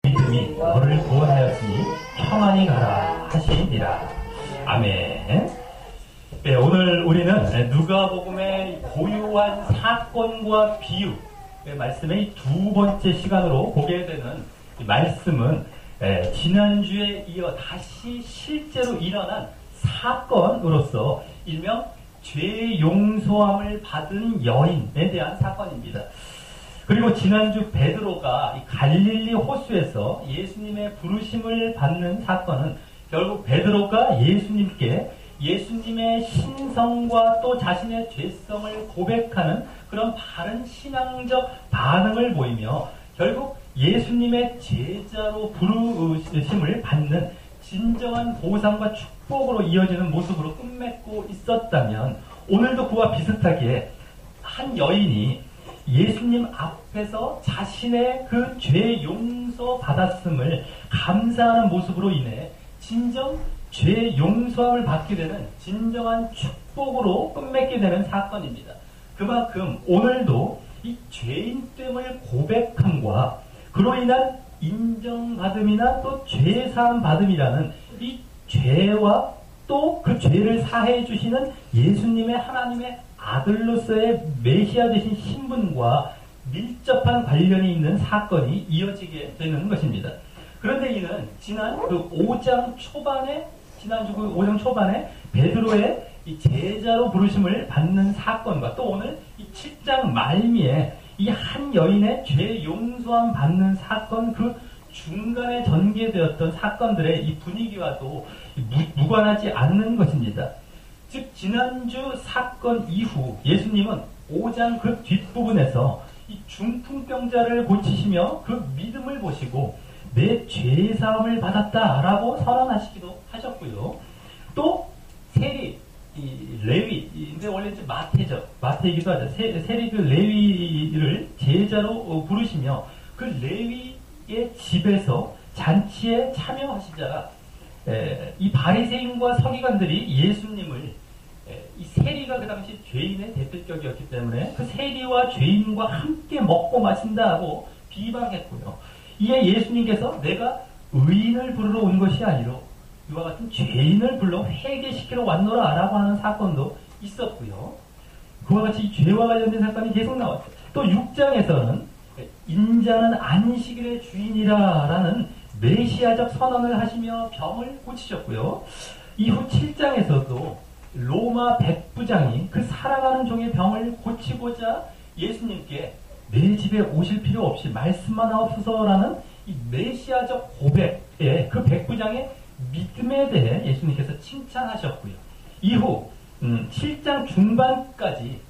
믿음이 너를 구원하였으니 평안히 가라 하시니라. 아멘. 네, 오늘 우리는 누가복음의 고유한 사건과 비유 말씀의 두 번째 시간으로 보게 되는 이 말씀은 지난주에 이어 다시 실제로 일어난 사건으로서 일명 죄 용서함을 받은 여인에 대한 사건입니다. 그리고 지난주 베드로가 이 갈릴리 호수에서 예수님의 부르심을 받는 사건은 결국 베드로가 예수님의 신성과 또 자신의 죄성을 고백하는 그런 바른 신앙적 반응을 보이며 결국 예수님의 제자로 부르심을 받는 진정한 보상과 축복으로 이어지는 모습으로 끝맺고 있었다면, 오늘도 그와 비슷하게 한 여인이 예수님 앞에서 자신의 그 죄 용서 받았음을 감사하는 모습으로 인해 진정 죄 용서함을 받게 되는 진정한 축복으로 끝맺게 되는 사건입니다. 그만큼 오늘도 이 죄인됨을 고백함과 그로 인한 인정받음이나 또 죄사함 받음이라는 이 죄와 또 그 죄를 사해 주시는 예수님의 하나님의 아들로서의 메시아 되신 신분과 밀접한 관련이 있는 사건이 이어지게 되는 것입니다. 그런데 이는 지난주 그 5장 초반에 베드로의 이 제자로 부르심을 받는 사건과 또 오늘 이 7장 말미에 이 한 여인의 죄 용서함 받는 사건 그 중간에 전개되었던 사건들의 이 분위기와도 무관하지 않는 것입니다. 즉 지난주 사건 이후 예수님은 5장 그 뒷부분에서 이 중풍병자를 고치시며 그 믿음을 보시고 내 죄사함을 받았다라고 선언하시기도 하셨고요. 또 세리, 레위인데 원래 이제 마태이기도 하죠. 세리 그 레위를 제자로 부르시며 그 레위의 집에서 잔치에 참여하시자 이 바리새인과 서기관들이 예수님을 이 세리가 그 당시 죄인의 대표격이었기 때문에 그 세리와 죄인과 함께 먹고 마신다고 비방했고요. 이에 예수님께서 내가 의인을 부르러 온 것이 아니로 이와 같은 죄인을 불러 회개시키러 왔노라 라고 하는 사건도 있었고요. 그와 같이 이 죄와 관련된 사건이 계속 나왔죠. 또 6장에서는 인자는 안식일의 주인이라 라는 메시아적 선언을 하시며 병을 고치셨고요. 이후 7장에서도 로마 백부장이 그 살아가는 종의 병을 고치고자 예수님께 내 집에 오실 필요 없이 말씀만 하옵소서라는 이 메시아적 고백에 그 백부장의 믿음에 대해 예수님께서 칭찬하셨고요. 이후 7장 중반까지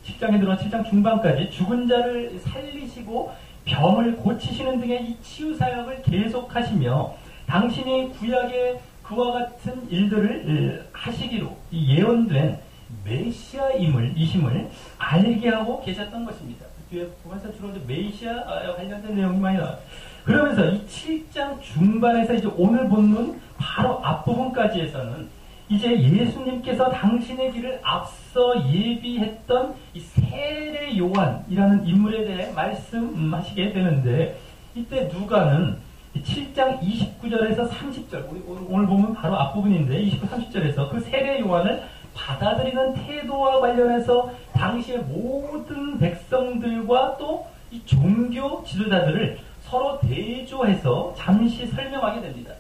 7장에 들어온 7장 중반까지 죽은 자를 살리시고 병을 고치시는 등의 이 치유 사역을 계속하시며 당신이 구약에 그와 같은 일들을 하시기로 예언된 메시아이심을 알게 하고 계셨던 것입니다. 뒤에 보면서 주로 메시아 관련된 내용이 많이 나와요. 그러면서 이 7장 중반에서 이제 오늘 본문 바로 앞부분까지에서는 이제 예수님께서 당신의 길을 앞서 예비했던 이 세례 요한이라는 인물에 대해 말씀하시게 되는데, 이때 누가는 7장 29절에서 30절, 오늘 보면 바로 앞부분인데 29, 30절에서 그 세례 요한을 받아들이는 태도와 관련해서 당시의 모든 백성들과 또 이 종교 지도자들을 서로 대조해서 잠시 설명하게 됩니다.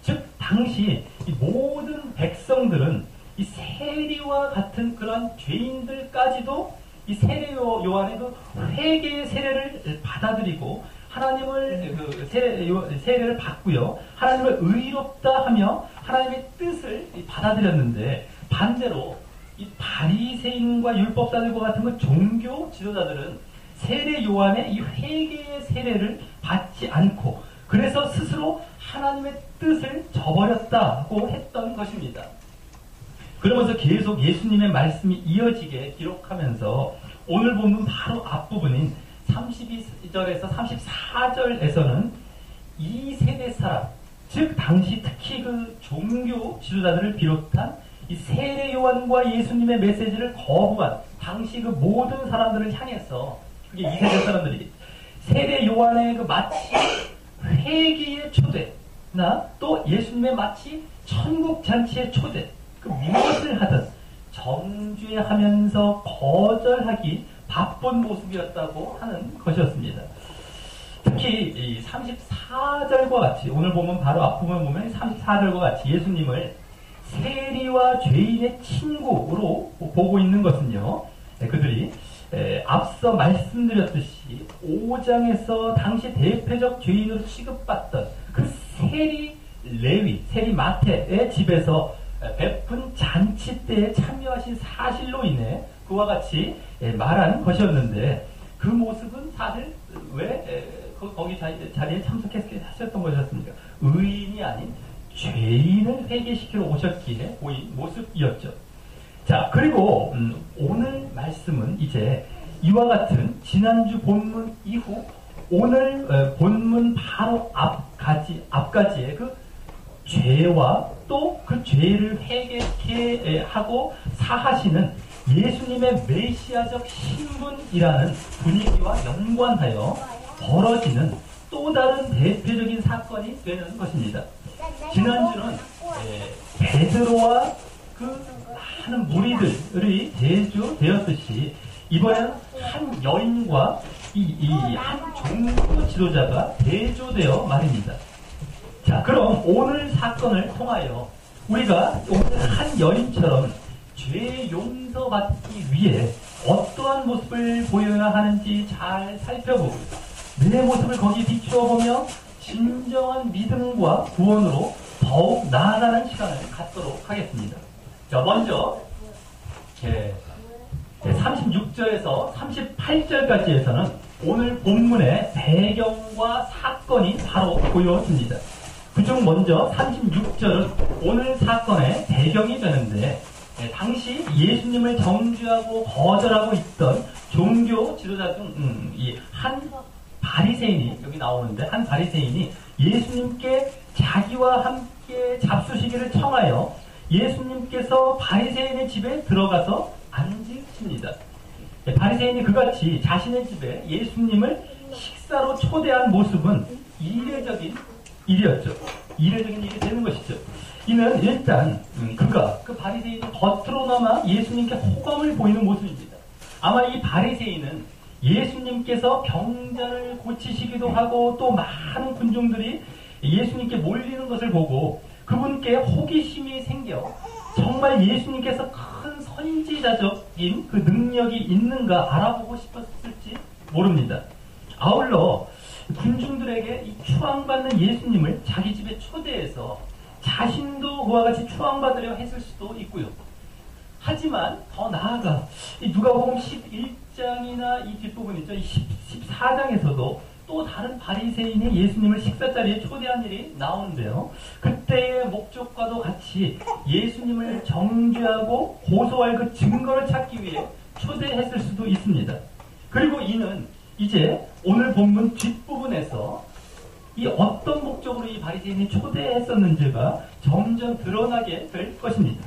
즉 당시 이 모든 백성들은 이 세리와 같은 그런 죄인들까지도 이 세례 요한의 그 회개의 세례를 받아들이고 하나님을 세례를 받고요. 하나님을 의롭다 하며 하나님의 뜻을 받아들였는데, 반대로 이 바리새인과 율법사들과 같은 그 종교 지도자들은 세례 요한의 이 회개의 세례를 받지 않고 그래서 스스로 하나님의 뜻을 저버렸다고 했던 것입니다. 그러면서 계속 예수님의 말씀이 이어지게 기록하면서 오늘 보면 바로 앞부분인 32절에서 34절에서는 이 세대 사람, 즉 당시 특히 그 종교 지도자들을 비롯한 이 세례 요한과 예수님의 메시지를 거부한 당시 그 모든 사람들을 향해서, 그게 이 세대 사람들이 세례 요한의 그 마치 회개의 초대나 또 예수님의 마치 천국 잔치의 초대, 그 무엇을 하든 정죄하면서 거절하기 바쁜 모습이었다고 하는 것이었습니다. 특히 이 34절과 같이, 오늘 보면 바로 앞부분 보면 34절과 같이 예수님을 세리와 죄인의 친구로 보고 있는 것은요, 그들이 앞서 말씀드렸듯이 5장에서 당시 대표적 죄인으로 취급받던 그 세리 레위, 세리 마태의 집에서 베푼 잔치 때에 참여하신 사실로 인해 그와 같이 말한 것이었는데, 그 모습은 사실 왜 거기 자리에 참석하셨던 것이었습니까? 의인이 아닌 죄인을 회개시키러 오셨기에 보인 모습이었죠. 자, 그리고 오늘 말씀은 이제 이와 같은 지난주 본문 이후 오늘 본문 바로 앞까지의 그 죄와 또 그 죄를 회개케 하고 사하시는 예수님의 메시아적 신분이라는 분위기와 연관하여 벌어지는 또 다른 대표적인 사건이 되는 것입니다. 지난주는 베드로와 그 많은 무리들이 대조되었듯이 이번에는 한 여인과 한 종교 지도자가 대조되어 말입니다. 자, 그럼 오늘 사건을 통하여 우리가 오늘 한 여인처럼 죄 용서받기 위해 어떠한 모습을 보여야 하는지 잘 살펴보고 내 모습을 거기에 비추어 보며 진정한 믿음과 구원으로 더욱 나아가는 시간을 갖도록 하겠습니다. 자, 먼저 36절에서 38절까지에서는 오늘 본문의 배경과 사건이 바로 보여집니다. 그중 먼저 36절은 오늘 사건의 배경이 되는데, 당시 예수님을 정죄하고 거절하고 있던 종교 지도자 중 한 바리새인이 여기 나오는데, 한 바리새인이 예수님께 자기와 함께 잡수시기를 청하여 예수님께서 바리새인의 집에 들어가서 앉으십니다. 바리새인이 그같이 자신의 집에 예수님을 식사로 초대한 모습은 이례적인 일이었죠. 이례적인 일이 되는 것이죠. 이는 일단 그 바리새인이 겉으로나마 예수님께 호감을 보이는 모습입니다. 아마 이 바리새인은 예수님께서 병자를 고치시기도 하고 또 많은 군중들이 예수님께 몰리는 것을 보고 그분께 호기심이 생겨 정말 예수님께서 큰 선지자적인 그 능력이 있는가 알아보고 싶었을지 모릅니다. 아울러 군중들에게 이 추앙받는 예수님을 자기 집에 초대해서 자신도 그와 같이 추앙받으려 했을 수도 있고요. 하지만 더 나아가 누가복음 11장이나 이 뒷부분 있죠. 이 14장에서도 또 다른 바리새인이 예수님을 식사자리에 초대한 일이 나오는데요. 그때의 목적과도 같이 예수님을 정죄하고 고소할 그 증거를 찾기 위해 초대했을 수도 있습니다. 그리고 이는 이제 오늘 본문 뒷부분에서 이 어떤 목적으로 이 바리새인이 초대했었는지가 점점 드러나게 될 것입니다.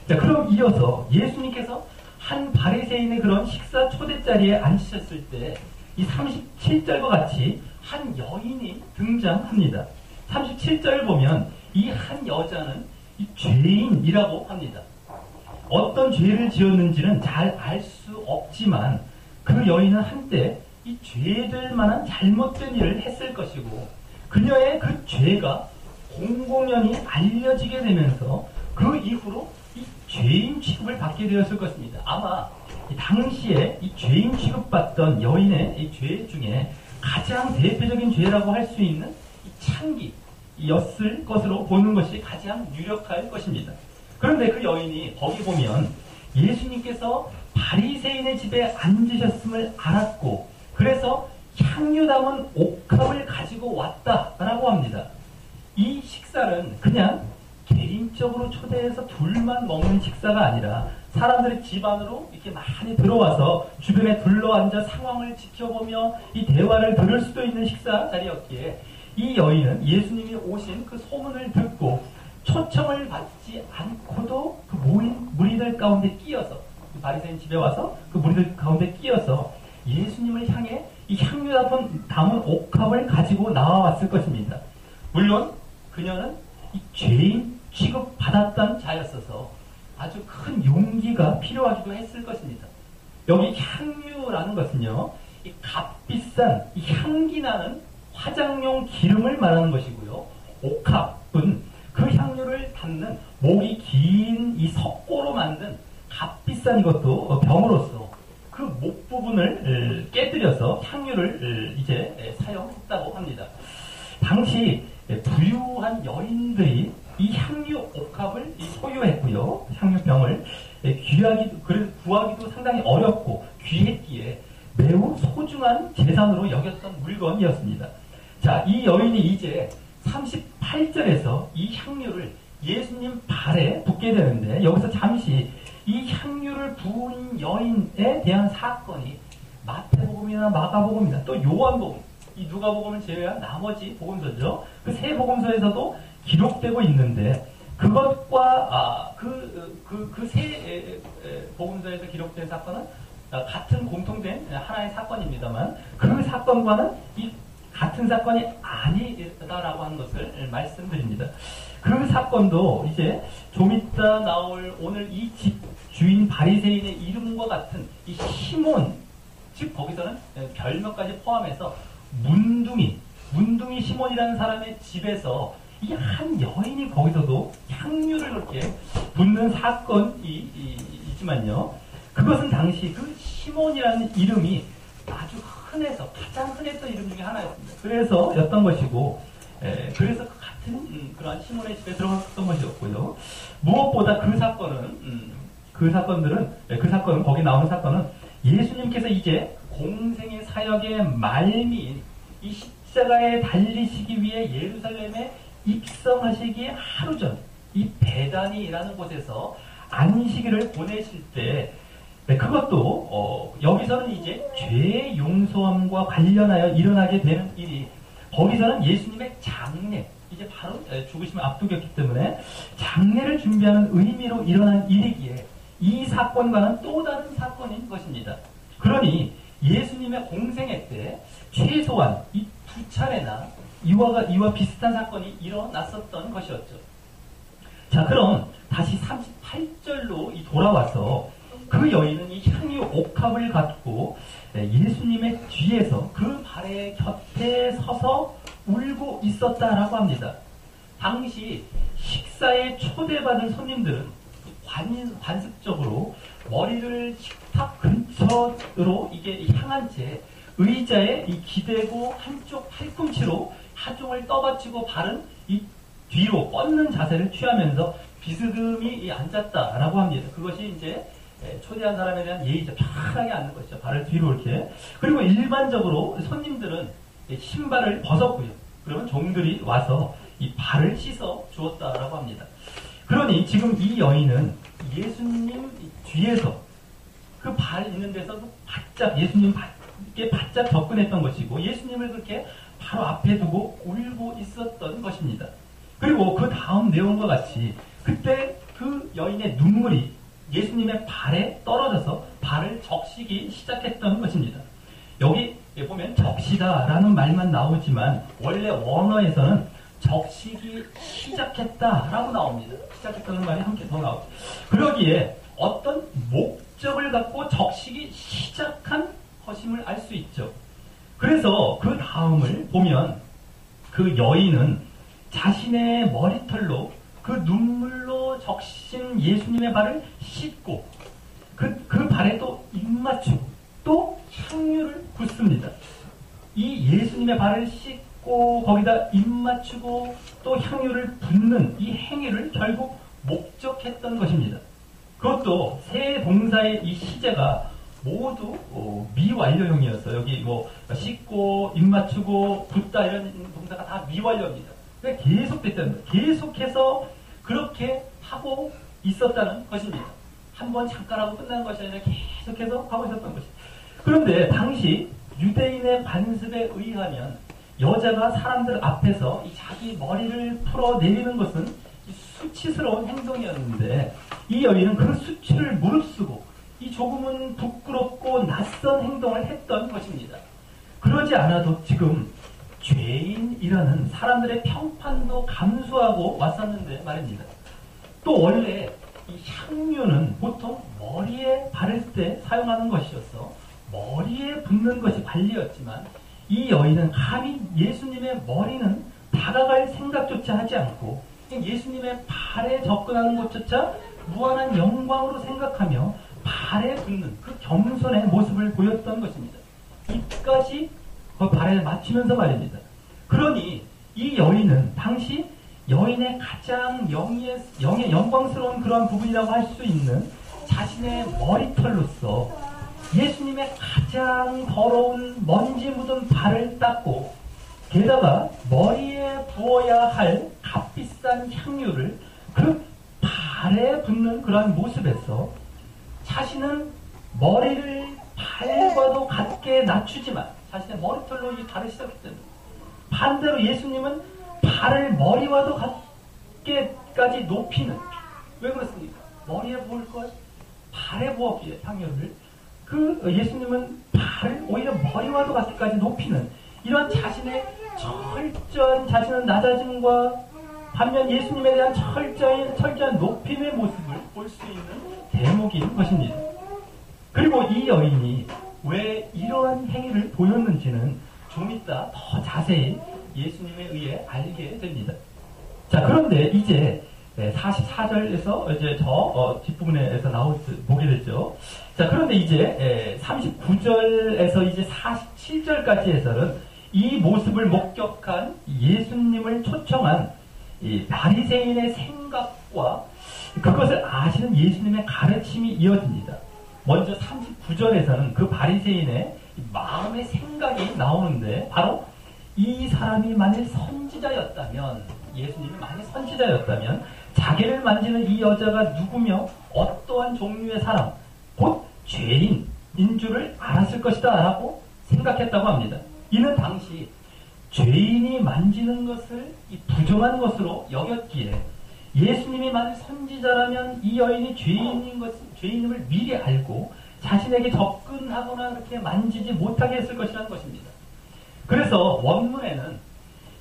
자, 그럼 이어서 예수님께서 한 바리새인의 그런 식사 초대 자리에 앉으셨을 때 이 37절과 같이 한 여인이 등장합니다. 37절을 보면 이 한 여자는 이 죄인이라고 합니다. 어떤 죄를 지었는지는 잘 알 수 없지만 그 여인은 한때 이 죄될 만한 잘못된 일을 했을 것이고 그녀의 그 죄가 공공연히 알려지게 되면서 그 이후로 이 죄인 취급을 받게 되었을 것입니다. 아마 당시에 이 죄인 취급받던 여인의 이 죄 중에 가장 대표적인 죄라고 할 수 있는 이 창기였을 것으로 보는 것이 가장 유력할 것입니다. 그런데 그 여인이 거기 보면 예수님께서 바리새인의 집에 앉으셨음을 알았고 그래서 향유 담은 옥합을 가지고 왔다라고 합니다. 이 식사는 그냥 개인적으로 초대해서 둘만 먹는 식사가 아니라 사람들이 집 안으로 이렇게 많이 들어와서 주변에 둘러앉아 상황을 지켜보며 이 대화를 들을 수도 있는 식사 자리였기에 이 여인은 예수님이 오신 그 소문을 듣고 초청을 받지 않고도 그 모인 무리들 가운데 끼어서 그 바리새인 집에 와서 그 무리들 가운데 끼어서 예수님을 향해 이 향유 담은 옥합을 가지고 나와왔을 것입니다. 물론 그녀는 이 죄인 취급받았던 자였어서 아주 큰 용기가 필요하기도 했을 것입니다. 여기 향유라는 것은요, 이 값비싼 이 향기나는 화장용 기름을 말하는 것이고요. 옥합은 그 향유를 담는 목이 긴 이 석고로 만든 값비싼 이것도 병으로서 그 목 부분을 깨뜨려서 향유를 이제 사용했다고 합니다. 당시 부유한 여인들이 이 향유 옥합을 소유했고요. 향유병을 구하기도 상당히 어렵고 귀했기에 매우 소중한 재산으로 여겼던 물건이었습니다. 자, 이 여인이 이제 38절에서 이 향유를 예수님 발에 붓게 되는데, 여기서 잠시 이 향유를 부은 여인에 대한 사건이 마태복음이나 마가복음이나 또 요한복음, 이 누가복음을 제외한 나머지 복음서죠. 그 세 복음서에서도 기록되고 있는데, 그것과 그 세 복음서에서 기록된 사건은 같은 공통된 하나의 사건입니다만, 그 사건과는 이 같은 사건이 아니다라고 하는 것을 말씀드립니다. 그 사건도 이제 좀 이따 나올 오늘 이 집 주인 바리새인의 이름과 같은 이 시몬, 즉 거기서는 별명까지 포함해서 문둥이 시몬이라는 사람의 집에서 이 한 여인이 거기서도 향유를 그렇게 붓는 사건이 있지만요. 그것은 당시 그 시몬이라는 이름이 아주 가장 흔했던 이름 중에 하나였습니다. 그래서였던 것이고, 그래서 같은 그러한 시몬의 집에 들어갔던 것이었고요. 무엇보다 그 사건은 거기 나오는 사건은 예수님께서 이제 공생의 사역의 말미인 이 십자가에 달리시기 위해 예루살렘에 입성하시기에 하루 전 이 베다니라는 곳에서 안식일을 보내실 때, 그것도 여기서는 이제 죄 용서함과 관련하여 일어나게 되는 일이, 거기서는 예수님의 장례, 이제 바로 죽으심을 앞두겼기 때문에 장례를 준비하는 의미로 일어난 일이기에 이 사건과는 또 다른 사건인 것입니다. 그러니 예수님의 공생애 때 최소한 이 두 차례나 이와 비슷한 사건이 일어났었던 것이었죠. 자, 그럼 다시 38절로 돌아와서 그 여인은 이 향유 옥합을 갖고 예수님의 뒤에서 그 발의 곁에 서서 울고 있었다라고 합니다. 당시 식사에 초대받은 손님들은 관습적으로 머리를 식탁 근처로 이게 향한 채 의자에 기대고 한쪽 팔꿈치로 하중을 떠받치고 발은 이 뒤로 뻗는 자세를 취하면서 비스듬히 앉았다라고 합니다. 그것이 이제 초대한 사람에 대한 예의죠. 편하게 앉는 것이죠. 발을 뒤로 이렇게. 그리고 일반적으로 손님들은 신발을 벗었고요. 그러면 종들이 와서 이 발을 씻어 주었다라고 합니다. 그러니 지금 이 여인은 예수님 뒤에서 그 발 있는 데서 바짝 예수님께 바짝 접근했던 것이고, 예수님을 그렇게 바로 앞에 두고 울고 있었던 것입니다. 그리고 그 다음 내용과 같이 그때 그 여인의 눈물이 예수님의 발에 떨어져서 발을 적시기 시작했던 것입니다. 여기 보면 적시다라는 말만 나오지만 원래 원어에서는 적시기 시작했다라고 나옵니다. 시작했다는 말이 함께 더 나오죠. 그러기에 어떤 목적을 갖고 적시기 시작한 것임을 알 수 있죠. 그래서 그 다음을 보면 그 여인은 자신의 머리털로 그 눈물로 적신 예수님의 발을 씻고 그 발에 또 입맞추고 또 향유를 붓습니다. 이 예수님의 발을 씻고 거기다 입맞추고 또 향유를 붓는 이 행위를 결국 목적했던 것입니다. 그것도 세 동사의 이 시제가 모두 미완료형이었어요. 여기 씻고 입맞추고 붓다 이런 동사가 다 미완료입니다. 계속됐다는 거예요. 계속해서 그렇게 하고 있었다는 것입니다. 한번 잠깐 하고 끝나는 것이 아니라 계속해서 하고 있었던 것입니다. 그런데 당시 유대인의 관습에 의하면 여자가 사람들 앞에서 이 자기 머리를 풀어내리는 것은 수치스러운 행동이었는데, 이 여인은 그 수치를 무릅쓰고 이 조금은 부끄럽고 낯선 행동을 했던 것입니다. 그러지 않아도 지금 죄인이라는 사람들의 평판도 감수하고 왔었는데 말입니다. 또 원래 이 향유는 보통 머리에 바를 때 사용하는 것이었어 머리에 붓는 것이 관리였지만 이 여인은 감히 예수님의 머리는 다가갈 생각조차 하지 않고 예수님의 발에 접근하는 것조차 무한한 영광으로 생각하며 발에 붓는 그 겸손의 모습을 보였던 것입니다. 입까지 그 발에 맞추면서 말입니다. 그러니 이 여인은 당시 여인의 가장 영의 영광스러운 그런 부분이라고 할 수 있는 자신의 머리털로서 예수님의 가장 더러운 먼지 묻은 발을 닦고 게다가 머리에 부어야 할 값비싼 향유를 그 발에 붓는 그런 모습에서 자신은 머리를 발과도 같게 낮추지만 자신의 머리털로 이 발을 시작했습니다. 반대로 예수님은 발을 머리와도 같게까지 높이는 왜 그렇습니까? 머리에 부을 것 발에 부었기에 향유를 그 예수님은 발을 오히려 머리와도 같게까지 높이는 이런 자신의 철저한 자신의 낮아짐과 반면 예수님에 대한 철저한 높임의 모습을 볼 수 있는 대목인 것입니다. 그리고 이 여인이 왜 이러한 행위를 보였는지는 좀 이따 더 자세히 예수님에 의해 알게 됩니다. 자, 그런데 이제 44절에서 이제 저 뒷부분에서 보게 되죠. 자, 그런데 이제 39절에서 이제 47절까지에서는 이 모습을 목격한 예수님을 초청한 이 바리새인의 생각과 그것을 아시는 예수님의 가르침이 이어집니다. 먼저 39절에서는 그 바리새인의 마음의 생각이 나오는데 바로 이 사람이 만일 선지자였다면 예수님이 만일 선지자였다면 자기를 만지는 이 여자가 누구며 어떠한 종류의 사람 곧 죄인인 줄을 알았을 것이다 라고 생각했다고 합니다. 이는 당시 죄인이 만지는 것을 부정한 것으로 여겼기에 예수님이 만일 선지자라면 이 여인이 죄인임을 미리 알고 자신에게 접근하거나 이렇게 만지지 못하게 했을 것이라는 것입니다. 그래서 원문에는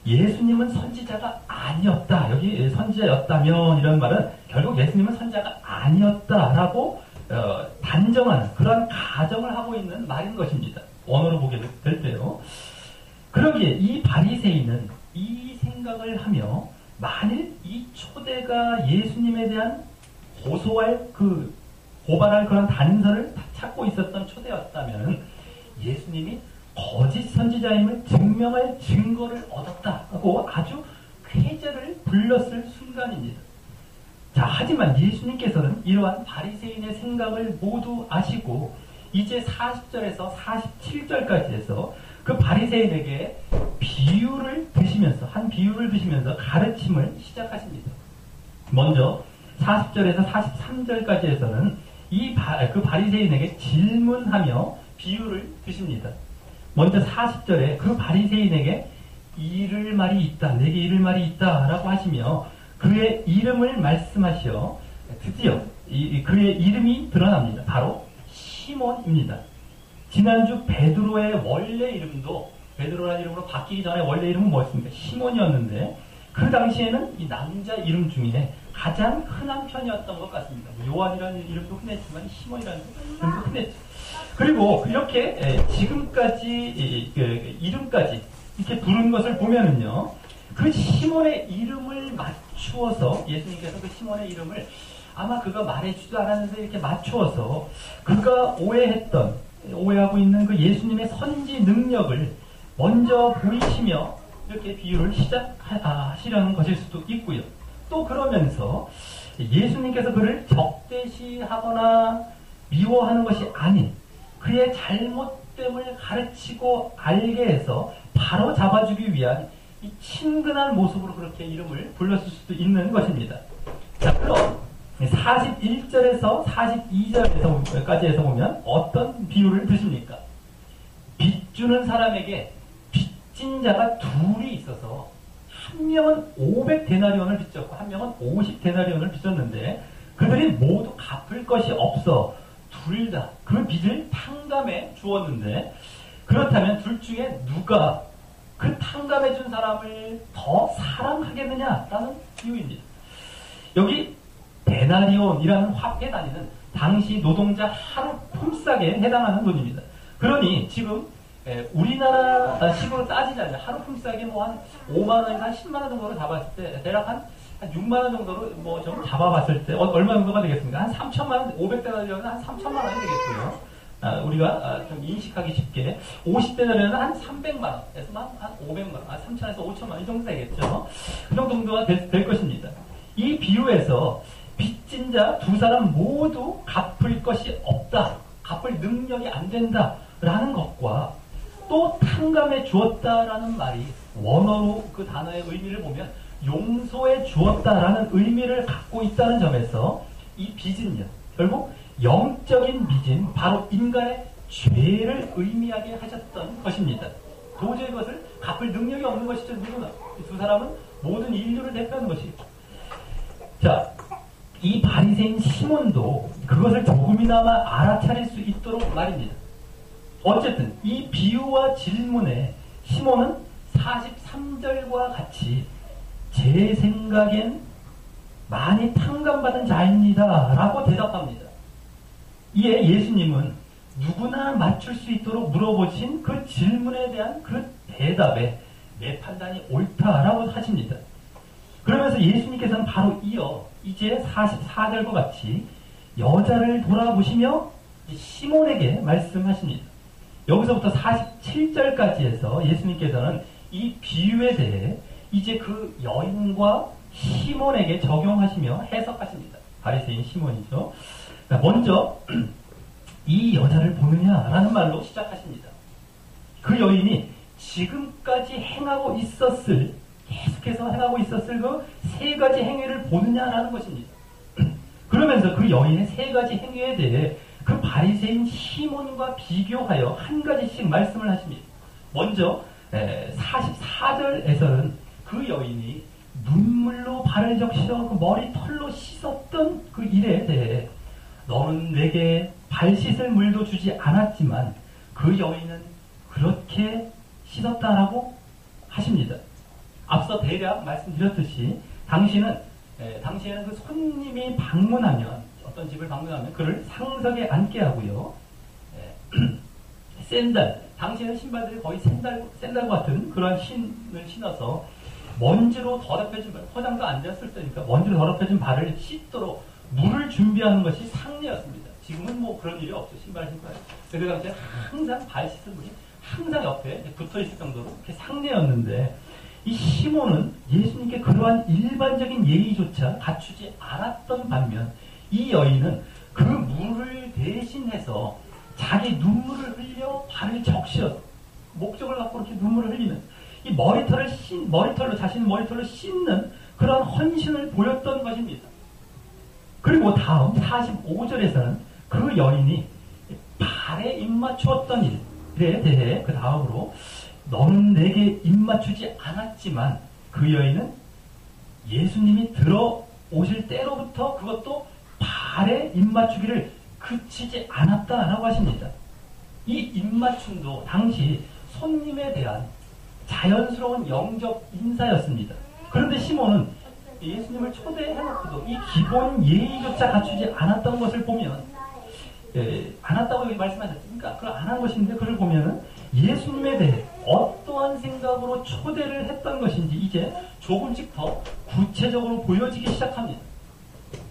예수님은 선지자가 아니었다. 여기 선지자였다면 이런 말은 결국 예수님은 선지자가 아니었다라고 단정하는 그런 가정을 하고 있는 말인 것입니다. 원어로 보게 될 때요. 그러기에 이 바리새인은 이 생각을 하며 만일 이 초대가 예수님에 대한 고발할 그런 단서를 찾고 있었던 초대였다면 예수님이 거짓 선지자임을 증명할 증거를 얻었다고 아주 쾌재를 불렀을 순간입니다. 자, 하지만 예수님께서는 이러한 바리새인의 생각을 모두 아시고 이제 40절에서 47절까지 해서 그 바리새인에게 한 비유를 드시면서 가르침을 시작하십니다. 먼저 40절에서 43절까지 해서는 그 바리새인에게 질문하며 비유를 드십니다. 먼저 40절에 그 바리새인에게 이를 말이 있다, 내게 이를 말이 있다 라고 하시며 그의 이름을 말씀하시어 드디어 그의 이름이 드러납니다. 바로 시몬입니다. 지난주 베드로의 원래 이름도 베드로라는 이름으로 바뀌기 전에 원래 이름은 뭐였습니까? 시몬이었는데 그 당시에는 이 남자 이름 중에 가장 흔한 편이었던 것 같습니다. 요한이라는 이름도 흔했지만 시몬이라는 이름도 흔했죠. 그리고 이렇게 지금까지 이름까지 이렇게 부른 것을 보면은요, 그 시몬의 이름을 맞추어서 예수님께서 그 시몬의 이름을 아마 그가 말해주지도 않았는데 이렇게 맞추어서 그가 오해하고 있는 그 예수님의 선지 능력을 먼저 보이시며 이렇게 비유를 시작하시려는 것일 수도 있고요. 또 그러면서 예수님께서 그를 적대시하거나 미워하는 것이 아닌 그의 잘못됨을 가르치고 알게 해서 바로 잡아주기 위한 이 친근한 모습으로 그렇게 이름을 불렀을 수도 있는 것입니다. 자, 그럼 41절에서 42절까지 해서 보면 어떤 비유를 드십니까? 빚주는 사람에게 빚진 자가 둘이 있어서 한 명은 500데나리온을 빚졌고 한 명은 50데나리온을 빚졌는데 그들이 모두 갚을 것이 없어 둘 다 그 빚을 탕감해 주었는데 그렇다면 둘 중에 누가 그 탕감해준 사람을 더 사랑하겠느냐라는 이유입니다. 여기 데나리온이라는 화폐 단위는 당시 노동자 하루 품삯에 해당하는 돈입니다. 그러니 지금 우리나라 식으로 따지자면 하루 품삯이 뭐 한 5만 원에서 한 10만 원 정도로 잡았을 때 대략 한 6만 원 정도로 뭐 좀 잡아봤을 때 얼마 정도가 되겠습니까? 한 3천만 원, 500대나리온은 한 3천만 원이 되겠고요. 우리가 좀 인식하기 쉽게 50대나리온은 한 300만 원에서 한 500만 원, 3천에서 5천만 원 이 정도 되겠죠. 그 정도가 될 것입니다. 이 비유에서 빚진 자 두 사람 모두 갚을 것이 없다, 갚을 능력이 안 된다라는 것과 또 탕감해 주었다라는 말이 원어로 그 단어의 의미를 보면 용서해 주었다라는 의미를 갖고 있다는 점에서 이 빚은요, 결국 영적인 빚인 바로 인간의 죄를 의미하게 하셨던 것입니다. 도저히 그것을 갚을 능력이 없는 것이죠. 누구나. 이 두 사람은 모든 인류를 대표하는 것이죠. 자, 이 바리새인 시몬도 그것을 조금이나마 알아차릴 수 있도록 말입니다. 어쨌든 이 비유와 질문에 시몬은 43절과 같이 제 생각엔 많이 탕감받은 자입니다 라고 대답합니다. 이에 예수님은 누구나 맞출 수 있도록 물어보신 그 질문에 대한 그 대답에 내 판단이 옳다라고 하십니다. 그러면서 예수님께서는 바로 이어 이제 44절과 같이 여자를 돌아보시며 시몬에게 말씀하십니다. 여기서부터 47절까지 해서 예수님께서는 이 비유에 대해 이제 그 여인과 시몬에게 적용하시며 해석하십니다. 바리새인 시몬이죠. 먼저 이 여자를 보느냐라는 말로 시작하십니다. 그 여인이 지금까지 행하고 있었을, 계속해서 행하고 있었을 그 세 가지 행위를 보느냐라는 것입니다. 그러면서 그 여인의 세 가지 행위에 대해 그 바리새인 시몬과 비교하여 한 가지씩 말씀을 하십니다. 먼저 44절에서는 그 여인이 눈물로 발을 적셔 그 머리털로 씻었던 그 일에 대해 너는 내게 발 씻을 물도 주지 않았지만 그 여인은 그렇게 씻었다라고 하십니다. 앞서 대략 말씀드렸듯이 당시에는 그 손님이 방문하면, 어떤 집을 방문하면 그를 상석에 앉게 하고요. 샌들, 당시에는 신발들이 거의 샌들 같은 그런 신을 신어서 먼지로 더럽혀진 발, 화장도 안 되었을 때니까 먼지로 더럽혀진 발을 씻도록 물을 준비하는 것이 상례였습니다. 지금은 뭐 그런 일이 없죠. 신발 신고. 그 당시에 항상 발 씻은 물이 항상 옆에 붙어 있을 정도로 그렇게 상례였는데, 이 시몬은 예수님께 그러한 일반적인 예의조차 갖추지 않았던 반면 이 여인은 그 물을 대신해서 자기 눈물을 흘려 발을 적셔, 목적을 갖고 이렇게 눈물을 흘리는, 이 머리털로 자신의 머리털로 씻는 그런 헌신을 보였던 것입니다. 그리고 다음 45절에서는 그 여인이 발에 입맞추었던 일에 대해 그 다음으로 너는 내게 입맞추지 않았지만 그 여인은 예수님이 들어오실 때로부터 그것도 발에 입맞추기를 그치지 않았다라고 하십니다. 이 입맞춤도 당시 손님에 대한 자연스러운 영적 인사였습니다. 그런데 시몬은 예수님을 초대해놓고도 이 기본 예의조차 갖추지 않았던 것을 보면, 않았다고 여기 말씀하셨으니까 그걸 안 한 것인데, 그걸 보면은 예수님에 대해 어떠한 생각으로 초대를 했던 것인지 이제 조금씩 더 구체적으로 보여지기 시작합니다.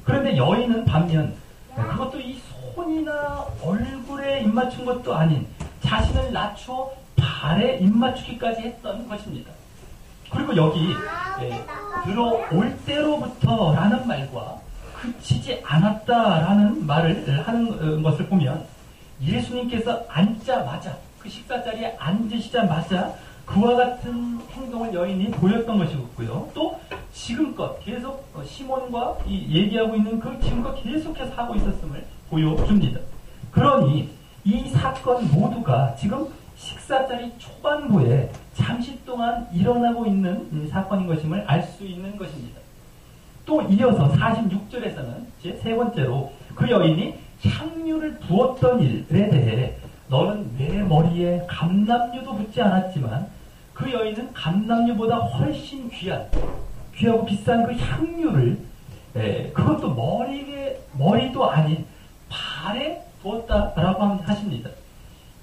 그런데 여인은 반면 그것도 이 손이나 얼굴에 입맞춘 것도 아닌 자신을 낮추어 발에 입맞추기까지 했던 것입니다. 그리고 여기 들어올 때로부터 라는 말과 그치지 않았다라는 말을 하는 것을 보면 예수님께서 앉자마자, 그 식사 자리에 앉으시자마자 그와 같은 행동을 여인이 보였던 것이었고요. 또 지금껏 계속 시몬과 얘기하고 있는 그 지금껏 계속해서 하고 있었음을 보여줍니다. 그러니 이 사건 모두가 지금 식사 자리 초반부에 잠시 동안 일어나고 있는 사건인 것임을 알 수 있는 것입니다. 또 이어서 46절에서는 제 세 번째로 그 여인이 향유를 부었던 일에 대해 너는 내 머리에 감람류도 붙지 않았지만 그 여인은 감람류보다 훨씬 귀하고 비싼 그 향유를 그것도 머리도 아닌 발에 두었다라고 하십니다.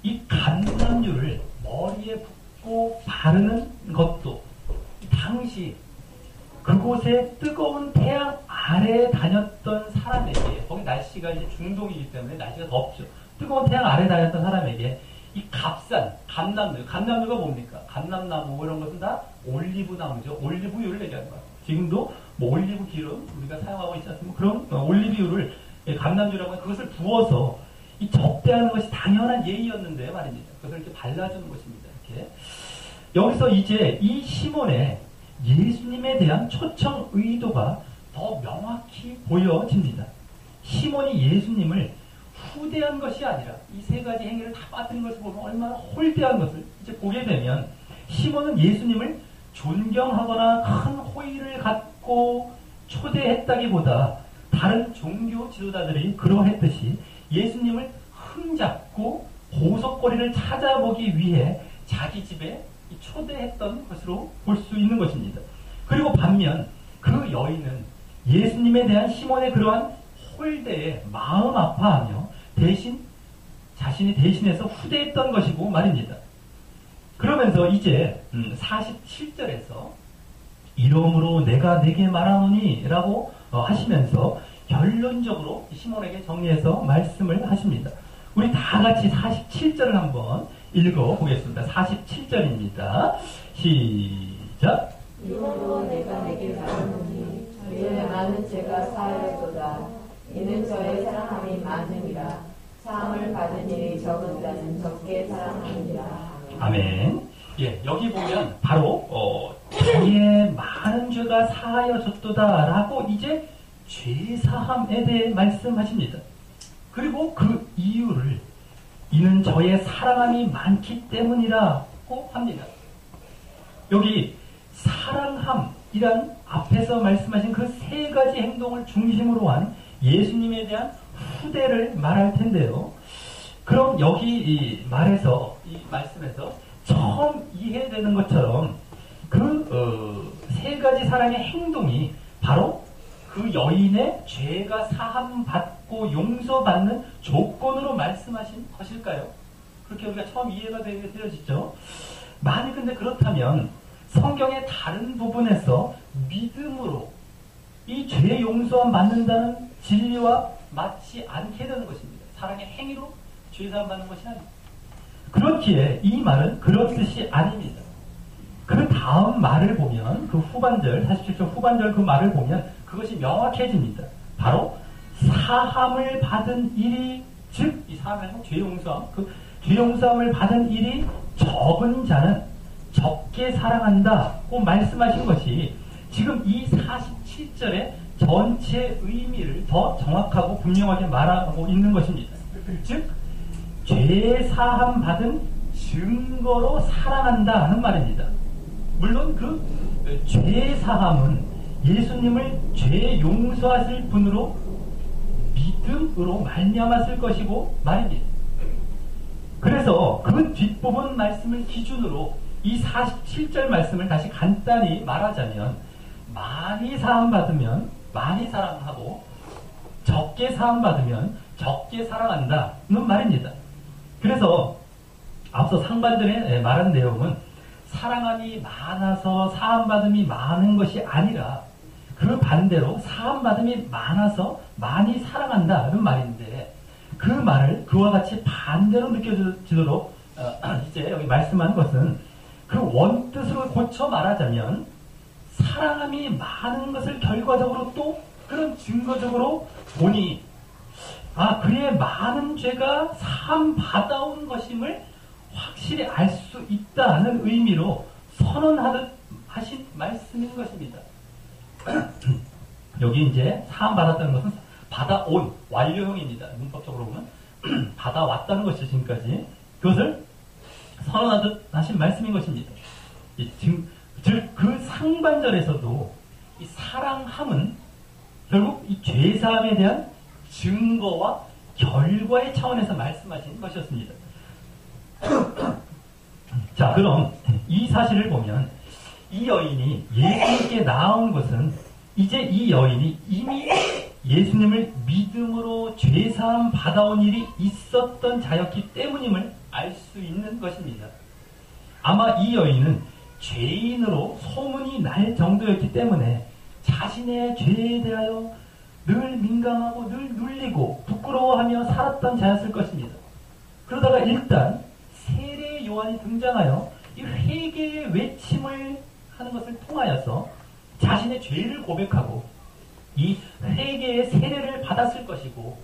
이 감람류를 머리에 붓고 바르는 것도 당시 그곳에 뜨거운 태양 아래에 다녔던 사람에게, 거기 날씨가 이제 중동이기 때문에 날씨가 덥죠. 뜨거운 태양 아래에 다녔던 사람에게 이 값싼 감람류가 뭡니까? 감람나무 이런 것은 다 올리브나무죠. 올리브유를 얘기하는 거예요. 지금도 뭐 올리브 기름 우리가 사용하고 있지 않습니까? 그런 올리브유를 감람류라고 하는 그것을 부어서 이 접대하는 것이 당연한 예의였는데 말입니다. 그것을 이렇게 발라주는 것입니다. 이렇게. 여기서 이제 이 시몬의 예수님에 대한 초청 의도가 더 명확히 보여집니다. 시몬이 예수님을 후대한 것이 아니라 이 세 가지 행위를 다 빠뜨린 것을 보면 얼마나 홀대한 것을 이제 보게 되면, 시몬은 예수님을 존경하거나 큰 호의를 갖고 초대했다기보다 다른 종교 지도자들이 그러했듯이 예수님을 흠잡고 보석거리를 찾아보기 위해 자기 집에 초대했던 것으로 볼 수 있는 것입니다. 그리고 반면 그 여인은 예수님에 대한 시몬의 그러한 홀대에 마음 아파하며 자신이 대신해서 후대했던 것이고 말입니다. 그러면서 이제 47절에서 이러므로 내가 네게 말하노니 라고 하시면서 결론적으로 시몬에게 정리해서 말씀을 하십니다. 우리 다 같이 47절을 한번 읽어보겠습니다. 47절입니다. 시작. 이러므로 내가 네게 말하노니 이는 많은 죄가 사하였도다. 이는 저의 사랑함이 많음이라. 사함을 받은 일이 적은 자는 적게 사랑하느니라. 아멘. 예, 여기 보면 바로 저의 많은 죄가 사하여졌도다라고 이제 죄사함에 대해 말씀하십니다. 그리고 그 이유를 이는 저의 사랑함이 많기 때문이라고 합니다. 여기 사랑함이란 앞에서 말씀하신 그 세 가지 행동을 중심으로 한 예수님에 대한 후대를 말할 텐데요. 그럼 여기 이 말씀에서 처음 이해되는 것처럼 그 세 가지 사랑의 행동이 바로 그 여인의 죄가 사함받고 용서받는 조건으로 말씀하신 것일까요? 그렇게 우리가 처음 이해가 되어지죠. 만약 근데 그렇다면 성경의 다른 부분에서 믿음으로 이 죄 용서함 받는다는 진리와 맞지 않게 되는 것입니다. 사랑의 행위로 죄 사함 받는 것이 아닙니다. 그렇기에 이 말은 그런 뜻이 아닙니다. 그 다음 말을 보면 그 후반절 47절 후반절 그 말을 보면 그것이 명확해집니다. 바로 사함을 받은 일이, 즉 이 사함에서 죄 용서함, 그 죄 용서함을 받은 일이 적은 자는 적게 사랑한다고 말씀하신 것이 지금 이 47절의 전체 의미를 더 정확하고 분명하게 말하고 있는 것입니다. 즉 죄 사함 받은 증거로 사랑한다는 말입니다. 물론 그 죄 사함은 예수님을 죄 용서하실 분으로 믿음으로 말미암았을 것이고 말입니다. 그래서 그 뒷부분 말씀을 기준으로 이 47절 말씀을 다시 간단히 말하자면, 많이 사함받으면 많이 사랑하고 적게 사함받으면 적게 사랑한다는 말입니다. 그래서 앞서 상반절에 말한 내용은 사랑함이 많아서 사함받음이 많은 것이 아니라 그 반대로 사함받음이 많아서 많이 사랑한다는 말인데, 그 말을 그와 같이 반대로 느껴지도록 이제 여기 말씀한 것은 그 원뜻으로 고쳐 말하자면 사랑함이 많은 것을 결과적으로 또 그런 증거적으로 보니 그의 많은 죄가 사함 받아온 것임을 확실히 알 수 있다는 의미로 선언하듯 하신 말씀인 것입니다. 여기 이제 사함 받았다는 것은 받아온 완료형입니다. 문법적으로 보면 받아왔다는 것이 지금까지 그것을 선언하듯 하신 말씀인 것입니다. 즉 그 상반절에서도 이 사랑함은 결국 이 죄사함에 대한 증거와 결과의 차원에서 말씀하신 것이었습니다. 자, 그럼 이 사실을 보면 이 여인이 예수님께 나온 것은 이제 이 여인이 이미 예수님을 믿음으로 죄사함 받아온 일이 있었던 자였기 때문임을 알 수 있는 것입니다. 아마 이 여인은 죄인으로 소문이 날 정도였기 때문에 자신의 죄에 대하여 늘 민감하고 늘 눌리고 부끄러워하며 살았던 자였을 것입니다. 그러다가 일단 세례 요한이 등장하여 이 회개의 외침을 하는 것을 통하여서 자신의 죄를 고백하고 이 회개의 세례를 받았을 것이고,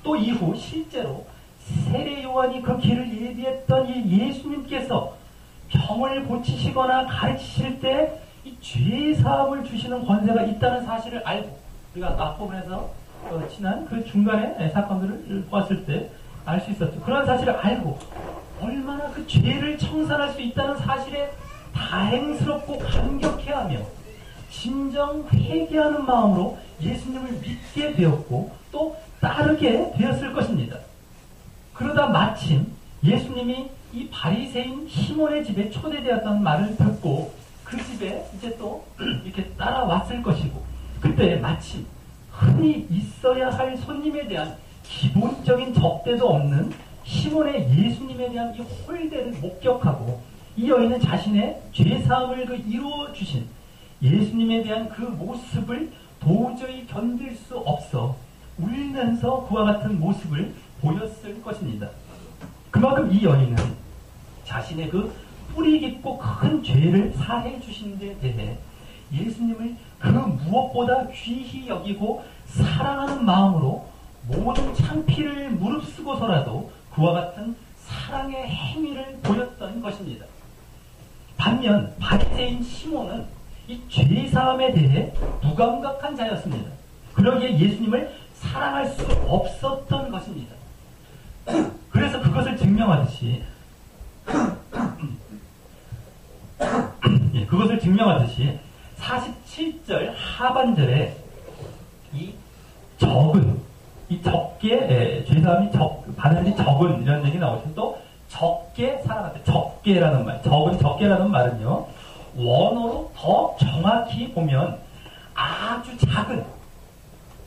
또 이후 실제로 세례 요한이 그 길을 예비했던 이 예수님께서 병을 고치시거나 가르치실 때 이 죄 사함을 주시는 권세가 있다는 사실을 알고, 우리가 앞부분에서 지난 그 중간의 사건들을 보았을 때 알 수 있었죠. 그런 사실을 알고 얼마나 그 죄를 청산할 수 있다는 사실에 다행스럽고 감격해하며 진정 회개하는 마음으로 예수님을 믿게 되었고 또 따르게 되었을 것입니다. 그러다 마침 예수님이 이 바리새인 시몬의 집에 초대되었다는 말을 듣고 그 집에 이제 또 이렇게 따라왔을 것이고, 그때 마침 흔히 있어야 할 손님에 대한 기본적인 접대도 없는 시몬의 예수님에 대한 이 홀대를 목격하고, 이 여인은 자신의 죄사함을 이루어 주신 예수님에 대한 그 모습을 도저히 견딜 수 없어 울면서 그와 같은 모습을 보였을 것입니다. 그만큼 이 여인은 자신의 그 뿌리 깊고 큰 죄를 사해 주신 데 대해 예수님을 그 무엇보다 귀히 여기고 사랑하는 마음으로 모든 창피를 무릅쓰고서라도 그와 같은 사랑의 행위를 보였던 것입니다. 반면 바리새인 시몬은 이 죄사함에 대해 무감각한 자였습니다. 그러기에 예수님을 사랑할 수 없었던 것입니다. 그래서 그것을 증명하듯이 그것을 증명하듯이 47절 하반절에 이 적은, 이 적게 죄사함이 받은 적은 이런 얘기 나오죠. 또 적게 사랑한다. 적게라는 말, 적은 적게라는 말은요, 원어로 더 정확히 보면 아주 작은,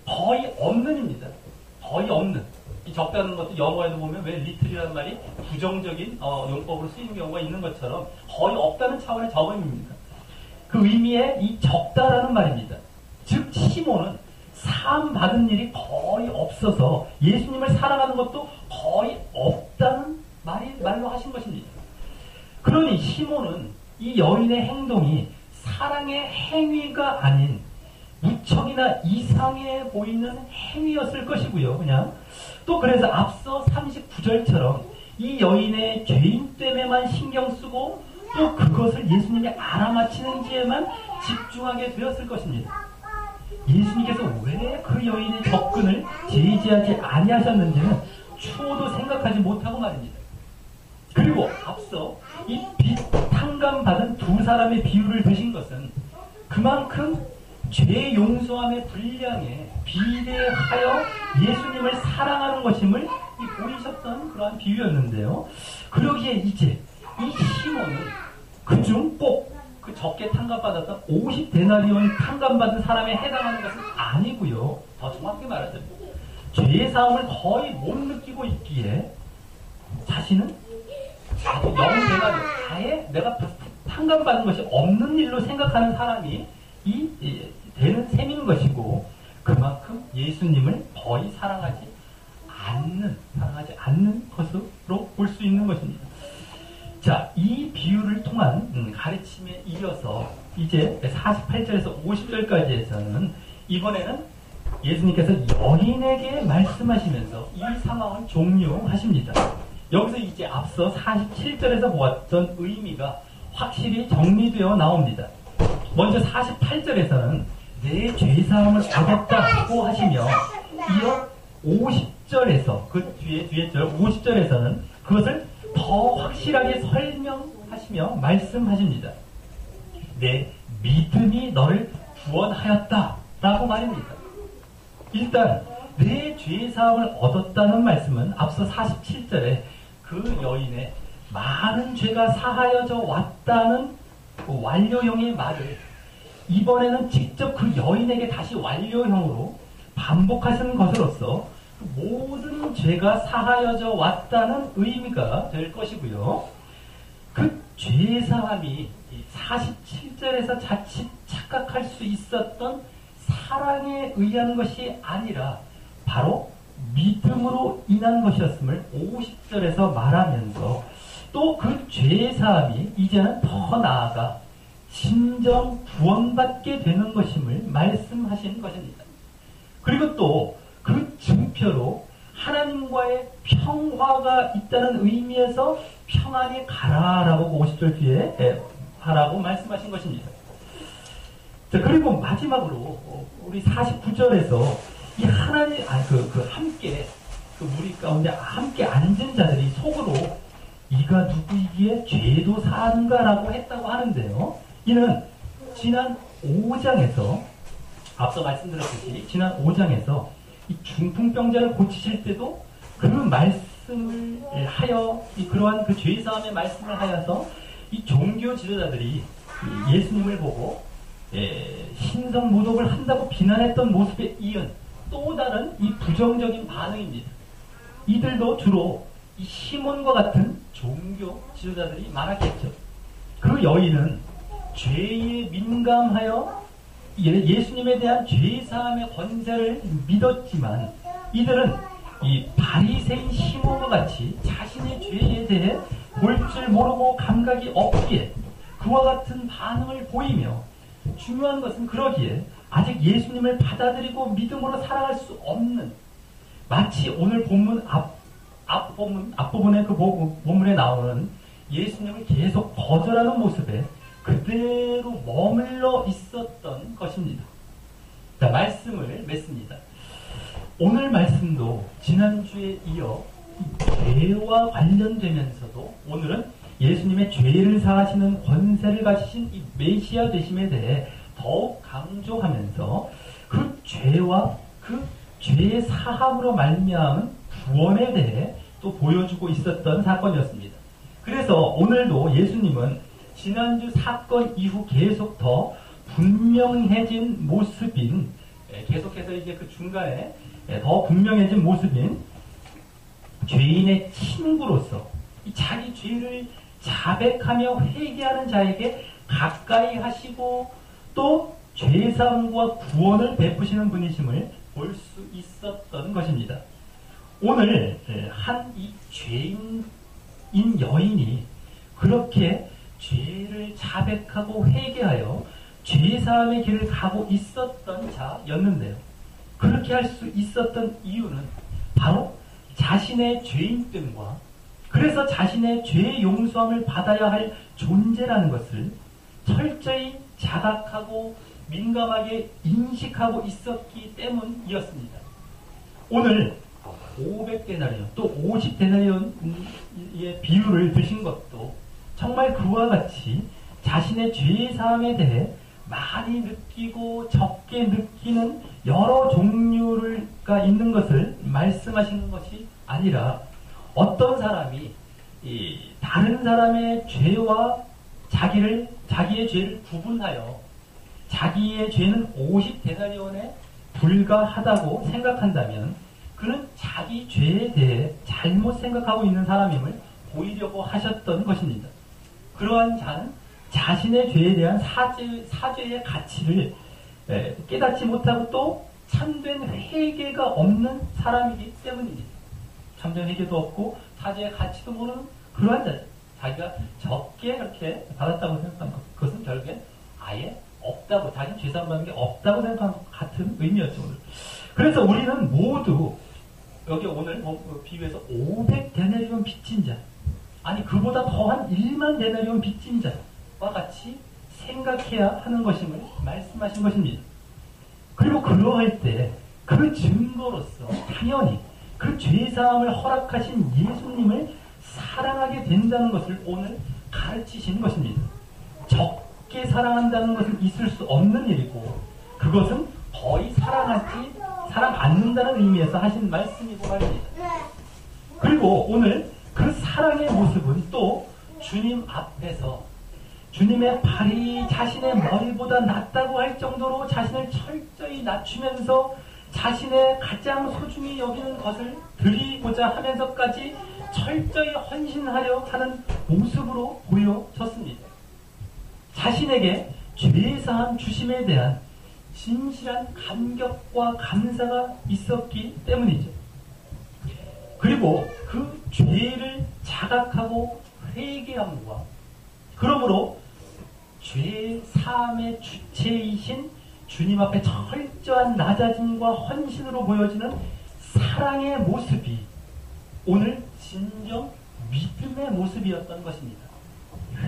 거의 없는입니다. 거의 없는. 이 적다는 것도 영어에도 보면 왜 리틀이라는 말이 부정적인 용법으로 쓰이는 경우가 있는 것처럼 거의 없다는 차원의 적음입니다. 그 의미의 이 적다라는 말입니다. 즉 시몬은 사함 받은 일이 거의 없어서 예수님을 사랑하는 것도 거의 없다는 말로 하신 것입니다. 그러니 시몬은 이 여인의 행동이 사랑의 행위가 아닌 무척이나 이상해 보이는 행위였을 것이고요. 그냥 또 그래서 앞서 39절처럼 이 여인의 죄인 때문에만 신경 쓰고 또 그것을 예수님이 알아맞히는지에만 집중하게 되었을 것입니다. 예수님께서 왜 그 여인의 접근을 제지하지 아니하셨는지는 추호도 생각하지 못하고 말입니다. 그리고 앞서 이 빚 탕감 받은 두 사람의 비유를 드신 것은 그만큼 죄 용서함의 분량에 비례하여 예수님을 사랑하는 것임을 보이셨던 그러한 비유였는데요. 그러기에 이제 이 시몬은 그중 꼭 그 적게 탕감받았던 50데나리온 탕감받은 사람에 해당하는 것은 아니고요. 더 정확히 말하자면 죄의 사함을 거의 못 느끼고 있기에 자신은 아주 0데나리온, 아예 내가 탕감받은 것이 없는 일로 생각하는 사람이 되는 셈인 것이고, 그만큼 예수님을 거의 사랑하지 않는 것으로 볼 수 있는 것입니다. 자, 이 비유를 통한 가르침에 이어서 이제 48절에서 50절까지에서는 이번에는 예수님께서 여인에게 말씀하시면서 이 상황을 종료하십니다. 여기서 이제 앞서 47절에서 보았던 의미가 확실히 정리되어 나옵니다. 먼저 48절에서는 내 죄사함을 얻었다고 하시며, 이어 50절에서 그 뒤에 절 50절에서는 그것을 더 확실하게 설명하시며 말씀하십니다. 내 믿음이 너를 구원하였다 라고 말입니다. 일단 내 죄사함을 얻었다는 말씀은 앞서 47절에 그 여인의 많은 죄가 사하여져 왔다는 그 완료형의 말을 이번에는 직접 그 여인에게 다시 완료형으로 반복하시는 것으로서 모든 죄가 사하여져 왔다는 의미가 될 것이고요. 그 죄사함이 47절에서 자칫 착각할 수 있었던 사랑에 의한 것이 아니라 바로 믿음으로 인한 것이었음을 50절에서 말하면서 또 그 죄사함이 이제는 더 나아가 진정 구원받게 되는 것임을 말씀하신 것입니다. 그리고 또 그 증표로 하나님과의 평화가 있다는 의미에서 평안히 가라라고 50절 뒤에 하라고 말씀하신 것입니다. 자, 그리고 마지막으로 우리 49절에서 이 하나님, 함께, 그 무리 가운데 함께 앉은 자들이 속으로 이가 누구이기에 죄도 사는가라고 했다고 하는데요. 이는 지난 5장에서, 앞서 말씀드렸듯이 지난 5장에서 이 중풍병자를 고치실 때도 그 말씀을 하여, 그러한 그 죄사함의 말씀을 하여서 이 종교 지도자들이 예수님을 보고 신성 모독을 한다고 비난했던 모습에 이은 또 다른 이 부정적인 반응입니다. 이들도 주로 이 시몬과 같은 종교 지도자들이 많았겠죠. 그 여인은 죄에 민감하여 예수님에 대한 죄사함의 권세를 믿었지만 이들은 이 바리새인 시몬과 같이 자신의 죄에 대해 볼 줄 모르고 감각이 없기에 그와 같은 반응을 보이며, 중요한 것은 그러기에 아직 예수님을 받아들이고 믿음으로 살아갈 수 없는, 마치 오늘 본문 앞부분의 그 본문에 나오는 예수님을 계속 거절하는 모습에 그대로 머물러 있었던 것입니다. 자, 말씀을 맺습니다. 오늘 말씀도 지난주에 이어 죄와 관련되면서도 오늘은 예수님의 죄를 사하시는 권세를 가지신 이 메시아 되심에 대해 더욱 강조하면서 그 죄와 그 죄의 사함으로 말미암은 구원에 대해 또 보여주고 있었던 사건이었습니다. 그래서 오늘도 예수님은 지난주 사건 이후 계속 더 분명해진 모습인, 계속해서 이제 그 중간에 더 분명해진 모습인 죄인의 친구로서 자기 죄를 자백하며 회개하는 자에게 가까이 하시고 또 죄사함과 구원을 베푸시는 분이심을 볼 수 있었던 것입니다. 오늘 한 이 죄인인 여인이 그렇게 죄를 자백하고 회개하여 죄사함의 길을 가고 있었던 자였는데요. 그렇게 할 수 있었던 이유는 바로 자신의 죄인됨과, 그래서 자신의 죄의 용서함을 받아야 할 존재라는 것을 철저히 자각하고 민감하게 인식하고 있었기 때문이었습니다. 오늘 500데나리온 또 50데나리온의 비유를 드신 것도 정말 그와 같이 자신의 죄의 사함에 대해 많이 느끼고 적게 느끼는 여러 종류가 있는 것을 말씀하시는 것이 아니라, 어떤 사람이 다른 사람의 죄와 자기의 죄를 구분하여 자기의 죄는 50데나리온에 불과하다고 생각한다면 그는 자기 죄에 대해 잘못 생각하고 있는 사람임을 보이려고 하셨던 것입니다. 그러한 자는 자신의 죄에 대한 사죄의 가치를 깨닫지 못하고 또 참된 회개가 없는 사람이기 때문입니다. 참된 회개도 없고 사죄의 가치도 모르는 그러한 자죠. 자기가 적게 그렇게 받았다고 생각하는 것, 그것은 결국엔 아예 없다고, 자기 죄사함 받는 게 없다고 생각하는 것 같은 의미였죠, 오늘. 그래서 우리는 모두 여기 오늘 비유에서 500데나리온 빚진 자, 아니 그보다 더한 1만 데나리온 빚진 자와 같이 생각해야 하는 것임을 말씀하신 것입니다. 그리고 그러할 때 그 증거로서 당연히 그 죄사함을 허락하신 예수님을 사랑하게 된다는 것을 오늘 가르치신 것입니다. 적게 사랑한다는 것은 있을 수 없는 일이고, 그것은 거의 사랑 않는다는 의미에서 하신 말씀이고 말입니다. 그리고 오늘 그 사랑의 모습은 또 주님 앞에서 주님의 발이 자신의 머리보다 낮다고 할 정도로 자신을 철저히 낮추면서 자신의 가장 소중히 여기는 것을 드리고자 하면서까지 철저히 헌신하려 하는 모습으로 보여졌습니다. 자신에게 죄사함 주심에 대한 진실한 감격과 감사가 있었기 때문이죠. 그리고 그 죄를 자각하고 회개함과 그러므로 죄 사함의 주체이신 주님 앞에 철저한 낮아짐과 헌신으로 보여지는 사랑의 모습이 오늘 진정 믿음의 모습이었던 것입니다.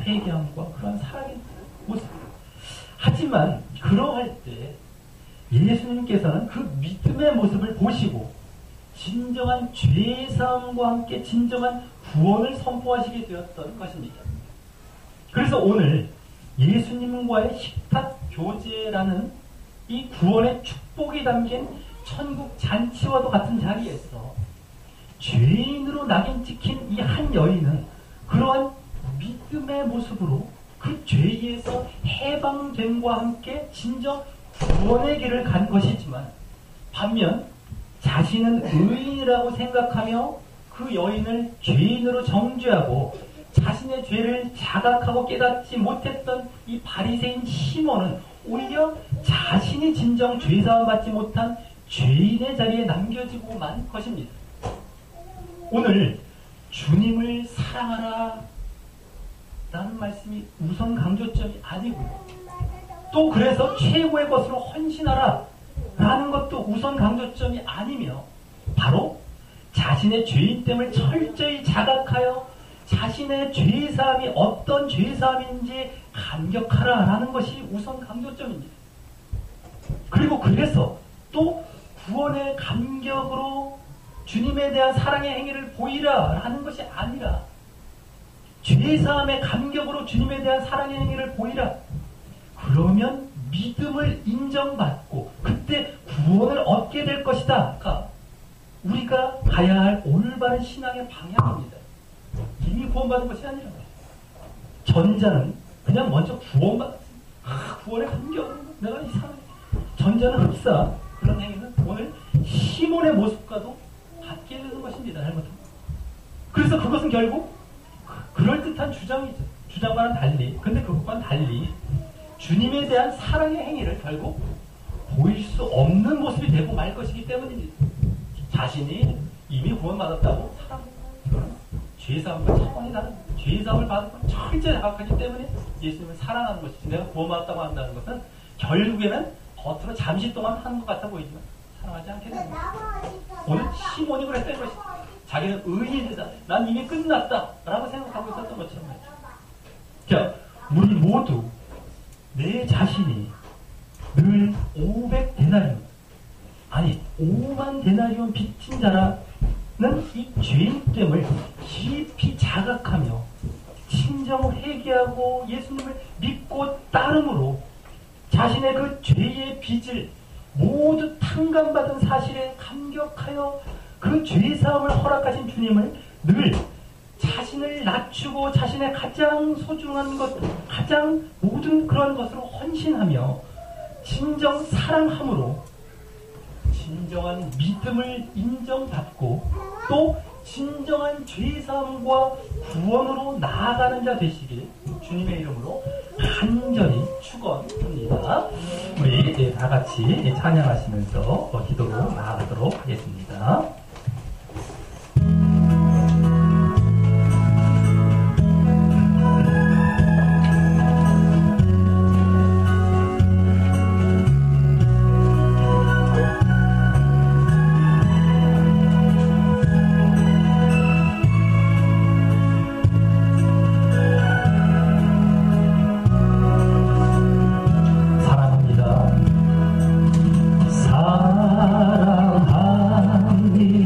회개함과 그런 사랑의 모습. 하지만 그러할 때 예수님께서는 그 믿음의 모습을 보시고 진정한 죄사함과 함께 진정한 구원을 선포하시게 되었던 것입니다. 그래서 오늘 예수님과의 식탁 교제라는 이 구원의 축복이 담긴 천국 잔치와도 같은 자리에서 죄인으로 낙인 찍힌 이 한 여인은 그러한 믿음의 모습으로 그 죄에서 해방됨과 함께 진정 구원의 길을 간 것이지만 반면 자신은 의인이라고 생각하며 그 여인을 죄인으로 정죄하고 자신의 죄를 자각하고 깨닫지 못했던 이 바리새인 시몬은 오히려 자신이 진정 죄사함 받지 못한 죄인의 자리에 남겨지고 만 것입니다. 오늘 주님을 사랑하라 라는 말씀이 우선 강조점이 아니고요. 또 그래서 최고의 것으로 헌신하라 라는 것도 우선 강조점이 아니며 바로 자신의 죄인됨을 철저히 자각하여 자신의 죄사함이 어떤 죄사함인지 감격하라 라는 것이 우선 강조점입니다. 그리고 그래서 또 구원의 감격으로 주님에 대한 사랑의 행위를 보이라 하는 것이 아니라 죄사함의 감격으로 주님에 대한 사랑의 행위를 보이라. 그러면 믿음을 인정받고 그때 구원을 얻게 될 것이다. 그러니까 우리가 가야 할 올바른 신앙의 방향입니다. 이미 구원받은 것이 아니라 전자는 그냥 먼저 구원받았습니다. 구원의 감격은 내가 이상해. 전자는 흡사. 그런 행위는 오늘 시몬의 모습과도 같게 되는 것입니다. 잘못하면. 그래서 그것은 결국 그럴듯한 주장이죠. 주장과는 달리. 근데 그것과는 달리 주님에 대한 사랑의 행위를 결국 보일 수 없는 모습이 되고 말 것이기 때문입니다. 자신이 이미 구원받았다고 사랑합니다. 죄사함과 차원이 다른 죄사함을 받은 건 철저히 자각하기 때문에 예수님을 사랑하는 것이지 내가 구원받았다고 한다는 것은 결국에는 겉으로 잠시 동안 하는 것 같아 보이지만 사랑하지 않게 됩니다. 오늘 시몬이 그랬던 것이다. 자기는 의인이다. 난 이미 끝났다. 라고 생각하고 있었던 것처럼 말이죠. 자, 우리 모두 내 자신이 늘 500데나리온 아니 5만 데나리온 빚진 자라는 이 죄인됨을 깊이 자각하며 진정 회개하고 예수님을 믿고 따름으로 자신의 그 죄의 빚을 모두 탕감받은 사실에 감격하여 그 죄사함을 허락하신 주님을 늘 자신을 낮추고 자신의 가장 소중한 것, 가장 모든 그런 것으로 헌신하며 진정 사랑함으로 진정한 믿음을 인정받고 또 진정한 죄사함과 구원으로 나아가는 자 되시길 주님의 이름으로 간절히 축원합니다. 우리 다 같이 찬양하시면서 기도로 나아가도록 하겠습니다. 사랑합니다.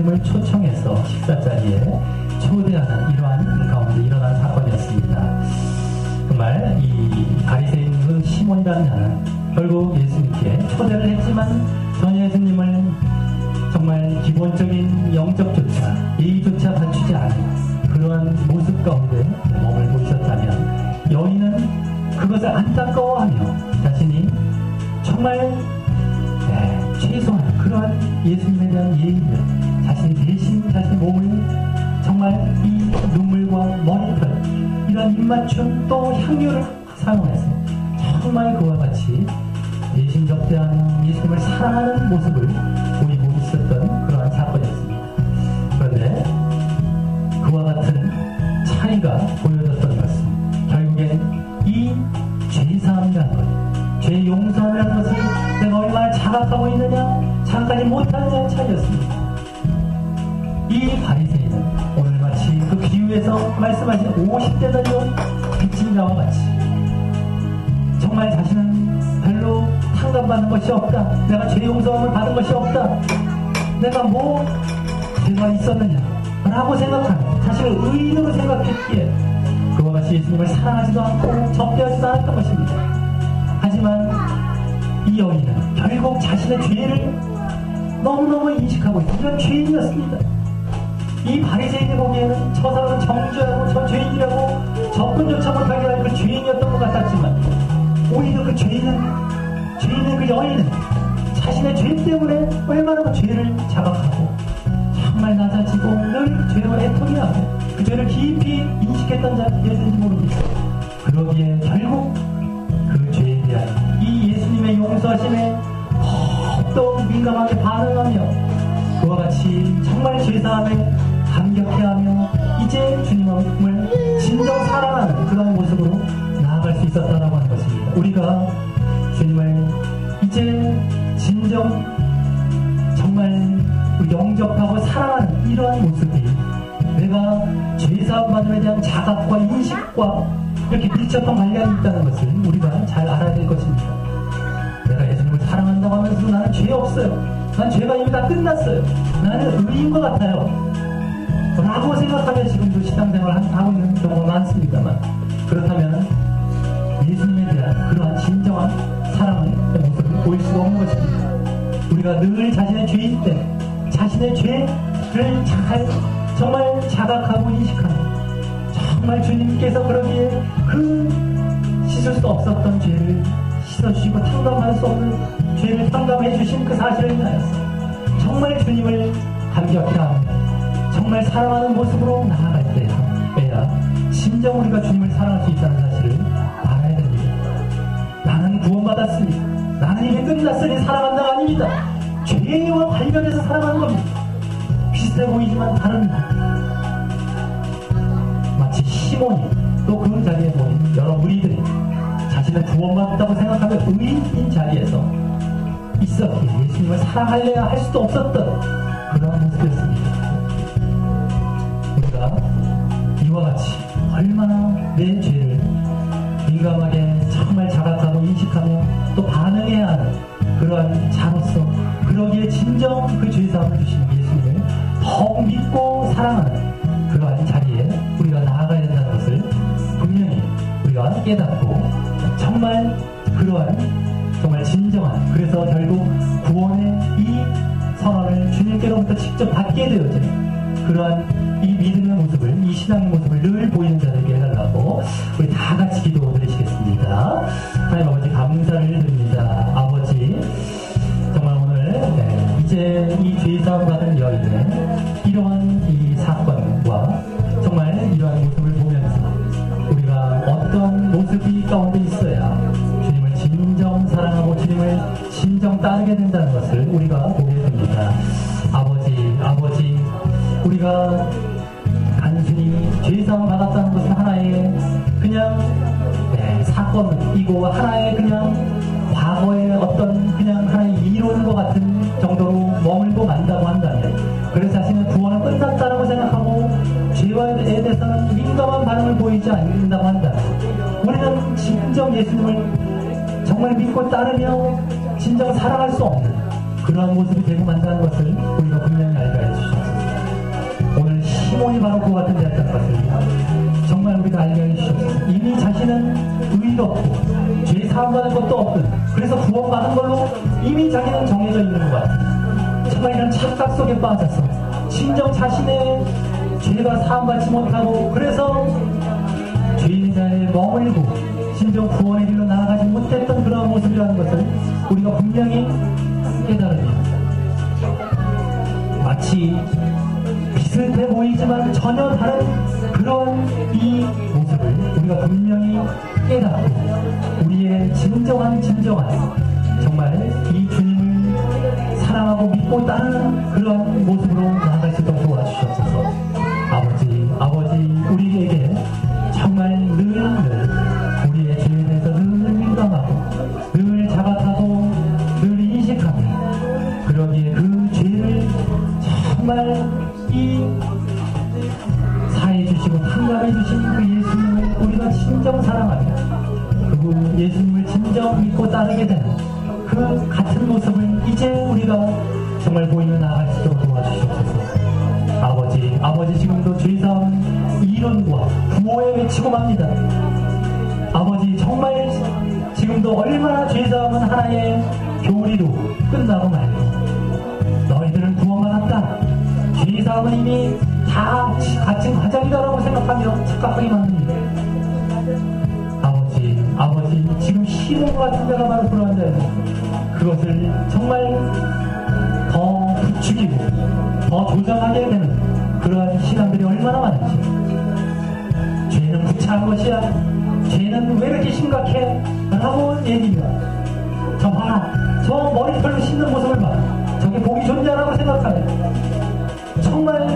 예수님을 초청해서 식사 자리에 초대하는 이러한 가운데 일어난 사건이었습니다. 정말 이 바리새인 그 시몬이라는 자는 결국 예수님께 초대를 했지만 전 예수님을 정말 기본적인 영접조차 예의조차 갖추지 않은 그러한 모습 가운데 머물고 있었다면 여인은 그것을 안타까워하며 자신이 정말 최소한 그러한 예수님에 대한 예의를 자신이 대신 자신의 몸을 정말 이 눈물과 머리털 이런 입맞춤 또 향료를 사용해서 정말 그와 같이 대신 접대하는 예수님을 사랑하는 모습을 보이고 있었던 그러한 사건이었습니다. 그런데 그와 같은 차이가 보여졌던 것은 결국엔 이 죄사함이라는 것, 죄 용서함이라는 것을 내가 얼마나 자각하고 있느냐, 자각하지 못하느냐의 차이였습니다. 이 바리새인은 오늘 마치 그 비유에서 말씀하신 50대나 된 빚진자와 같이 정말 자신은 별로 탕감받는 것이 없다, 내가 죄 용서함을 받은 것이 없다, 내가 뭐 죄가 있었느냐 라고 생각하는 자신을 의인으로 생각했기에 그와 같이 예수님을 사랑하지도 않고 접대하지도 않았던 것입니다. 하지만 이 여인은 결국 자신의 죄를 너무너무 인식하고 있는 이런 죄인이었습니다. 이 바리새인이 보기에는 저 사람은 정죄하고 저 죄인이라고 접근조차 못하게 할 그 죄인이었던 것 같았지만 오히려 그 죄인은 그 여인은 자신의 죄 때문에 얼마나 그 죄를 자각하고 정말 낮아지고 늘 죄와 애통해하고 그 죄를 깊이 인식했던 자였는지 모릅니다. 그러기에 결국 그 죄에 대한 이 예수님의 용서하심에 더욱더 민감하게 반응하며 그와 같이 정말 죄사함에 감격해하며 이제 주님을 진정 사랑하는 그런 모습으로 나아갈 수 있었다라고 하는 것입니다. 우리가 주님을 이제 진정 정말 영접하고 사랑하는 이러한 모습이 내가 죄사함 받음에 대한 자각과 인식과 이렇게 밀접한 관련이 있다는 것을 우리가 잘 알아야 될 것입니다. 내가 예수님을 사랑한다고 하면서도 나는 죄 없어요, 난 죄가 이미 다 끝났어요, 나는 의인 것 같아요 라고 생각하며 지금도 신앙생활을 하고 있는 경우가 많습니다만, 그렇다면 예수님에 대한 그러한 진정한 사랑의 모습을 보일 수가 없는 것입니다. 우리가 늘 자신의 죄일 때 자신의 죄를 정말 자각하고 인식하는, 정말 주님께서 그러기에 그 씻을 수 없었던 죄를 씻어주시고 탕감할 수 없는 죄를 탕감해 주신 그 사실을 인하여서 정말 주님을 감격해하며 정말 사랑하는 모습으로 나아갈 때야 진정 우리가 주님을 사랑할 수 있다는 사실을 알아야 됩니다. 나는 구원받았으니, 나는 이게 끝났으니 사랑한다가 아닙니다. 죄와 관련해서 사랑하는 겁니다. 비슷해 보이지만 다릅니다. 마치 시몬이 또 그 자리에 모인 여러 무리들이 자신을 구원받았다고 생각하며 의인인 자리에서 있었기에 예수님을 사랑하려야 할 수도 없었던 그런 모습이었습니다. 우리가 이와 같이 얼마나 내 죄를 민감하게 정말 자각하고 인식하며 또 반응해야 하는 그러한 자로서 그러기에 진정 그 죄사함을 주시는 예수님을 더욱 믿고 사랑하는 그러한 자리에 우리가 나아가야 된다는 것을 분명히 우리가 깨닫고 정말 그러한 정말 진정한, 그래서 결국 구원의 이 선언을 주님께로부터 직접 받게 되어지는 그러한 이 믿음의 모습을, 이 신앙의 모습을 늘 보이는 자들에게 해달라고 우리 다 같이 기도 드리시겠습니다. 하나님 아버지 감사를 드립니다. 아버지 정말 오늘 이제 이 죄사함 받은 여인의 이러한 이 사건과 정말 이러한 모습을 보면서 우리가 어떤 모습이 가운데 있어야 주님을 진정 사랑하고 주님을 진정 따르게 된다는 것을 우리가 보게 됩니다. 아버지 우리가 단순히 죄사함 받았다는 것은 하나의 그냥 사건이고 하나의 그냥 과거의 어떤 그냥 하나의 이론과 같은 정도로 머물고 만다고 한다면, 그래서 자신의 구원은 끝났다고 생각하고 죄에 대해서는 민감한 반응을 보이지 않는다고 한다면 우리는 진정 예수님을 정말 믿고 따르며 진정 사랑할 수 없는 그러한 모습이 되고 만다는 것을 우리가 분명히 알게 해주시옵소서. 시몬이 바로 그와 같은 자였다는 것을 정말 우리가 알게 해주시옵소서. 이미 자신은 의도 없고 죄 사함받을 것도 없든 그래서 구원받은 걸로 이미 자기는 정해져 있는 것 같은 정말 이런 착각 속에 빠져서 진정 자신의 죄가 사함받지 못하고 그래서 죄자에 머물고 진정 구원의 길로 나아가지 못했던 그런 모습이라는 것을 우리가 분명히 깨달아야 합니다. 마치 비슷해 보이지만 전혀 다른 그런 이 모습을 우리가 분명히 깨닫고 우리의 진정한 정말 이 주님을 사랑하고 믿고 따르는 그런 모습으로 나아갈 수 있도록 도와주시옵소서. 아버지 우리에게 정말 늘 우리의 죄에 대해서 늘 민감하고 늘 자각하고 늘 인식하며 그러기에 그 죄를 정말 이 사해 주시고 탕감해 주신 그 예수님을 우리가 진정 사랑하며 그 예수님을 진정 믿고 따르게 되는 그 같은 모습을 이제 우리가 정말 보이며 나아갈 수 있도록 도와주시옵소서. 아버지 지금도 죄사함 이론과 구호에 외치고 맙니다. 아버지 정말 지금도 얼마나 죄사함은 하나의 교리로 끝나고 말고 너희들은 구원받았다. 죄사함은 이미 다 같은 과정이다라고 생각하며 착각하기만 합니다. 아버지 지금 시몬과 같은 자가 바로 그러한 자입니다. 그것을 정말 더 부추기고 더 조장하게 되는 그러한 신앙들이 얼마나 많은지. 죄는 구차한 것이야. 죄는 왜 이렇게 심각해? 라고 얘기가 저 봐라. 저 머리털로 씻는 모습을 봐. 저게 보기 좋냐라고 생각하네. 정말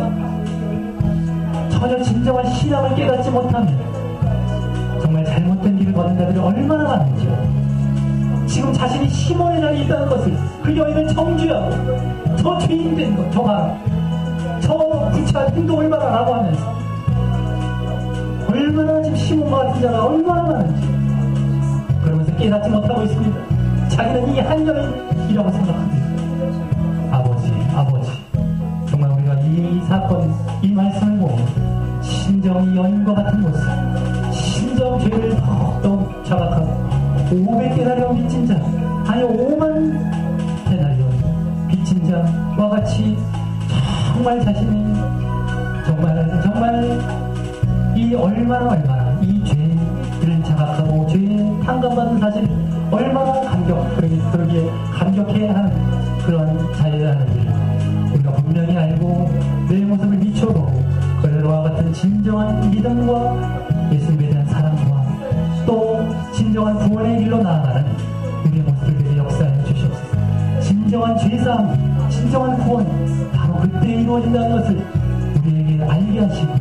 전혀 진정한 신앙을 깨닫지 못하면 정말 잘못된 길을 걷는 자들이 얼마나 많은지. 지금 자신이 시몬의 자리에 있다는 것을 그 여인은 정죄하고 저 죄인된 것 저 봐라. 저 구차한 행동을 봐라 라고 하면서 얼마나 지금 시몬과 같은 자가 얼마나 많은지 그러면서 깨닫지 못하고 있습니다. 자기는 이 한 여인이라고 생각합니다. 아버지 정말 우리가 이 사건 이 말씀을 보면 신정 이 여인과 같은 모습 신정 죄를 더욱 자각하고 500데나리온 빚진 자 아니 5만 데나리온 빚진 자와 같이 정말 자신이 정말 이 얼마나 이 죄를 자각하고 죄에 탕감받은 사실 얼마나 그러기에 감격해야 하는 그런 자유라는 우리가 분명히 알고 내 모습을 비춰보고 그와 같은 진정한 믿음과 예수님에 대한 사랑과 또 진정한 구원의 길로 나아가는 우리의 모습들에게 역사해 주시옵소서. 진정한 죄사함 진정한 구원 바로 그때 이루어진다는 것을 우리에게 알게 하시고